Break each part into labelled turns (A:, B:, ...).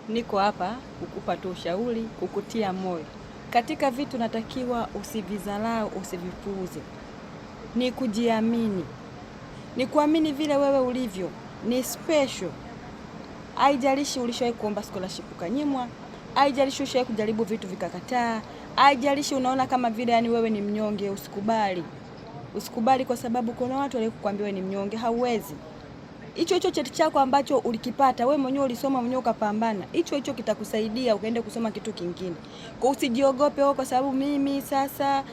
A: Niko hapa kukupa tu ushauri, kukutia moyo. Katika vitu natakiwa usivizalau, usivipuuze. Ni kujiamini. Ni kuamini vile wewe ulivyo. Ni special. Haijalishi ulishawahi kuomba scholarship ukanyimwa, haijalishi ushawahi kujaribu vitu vikakataa, haijalishi unaona kama vile yani wewe ni mnyonge, usikubali. Usikubali kwa sababu kuna watu walikuambia wewe ni mnyonge, hauwezi. Hicho cheti chako ambacho ulikipata wewe mwenyewe, ulisoma mwenyewe ukapambana, hicho kitakusaidia ukaenda kusoma kitu kingine. Kwa usijiogope wewe kwa sababu mimi sasa.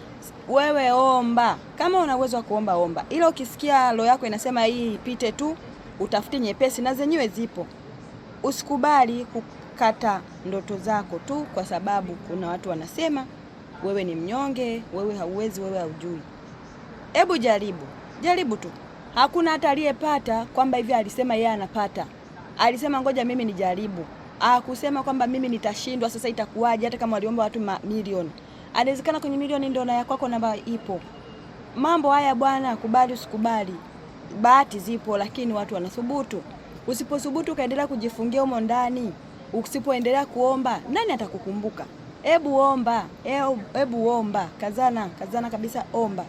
A: Wewe omba, kama una uwezo wa kuomba omba, ila ukisikia roho yako inasema hii ipite tu, utafute nyepesi na zenyewe zipo. Usikubali kukata ndoto zako tu kwa sababu kuna watu wanasema wewe ni mnyonge, wewe hauwezi, wewe haujui. Hebu jaribu tu. Hakuna hata aliyepata kwamba hivi alisema yeye anapata. Alisema ngoja mimi nijaribu. Kusema kwamba mimi nitashindwa sasa itakuwaje hata kama waliomba watu milioni. Inawezekana kwenye milioni ndio na yako namba ipo. Mambo haya bwana, kubali usikubali. Bahati zipo lakini watu wanathubutu. Usipothubutu kaendelea kujifungia humo ndani, usipoendelea kuomba, nani atakukumbuka? Hebu omba, hebu omba, kazana kabisa, omba.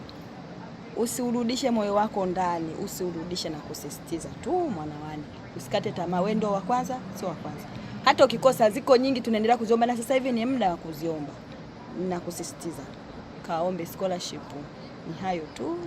A: Usiurudishe moyo wako ndani, usiurudishe na kusisitiza tu mwanawani. Usikate tamaa, wewe ndio wa kwanza, sio wa kwanza. Hata ukikosa ziko nyingi tunaendelea kuziomba na sasa hivi ni muda wa kuziomba. Na kusisitiza, kaombe scholarship. Ni hayo tu.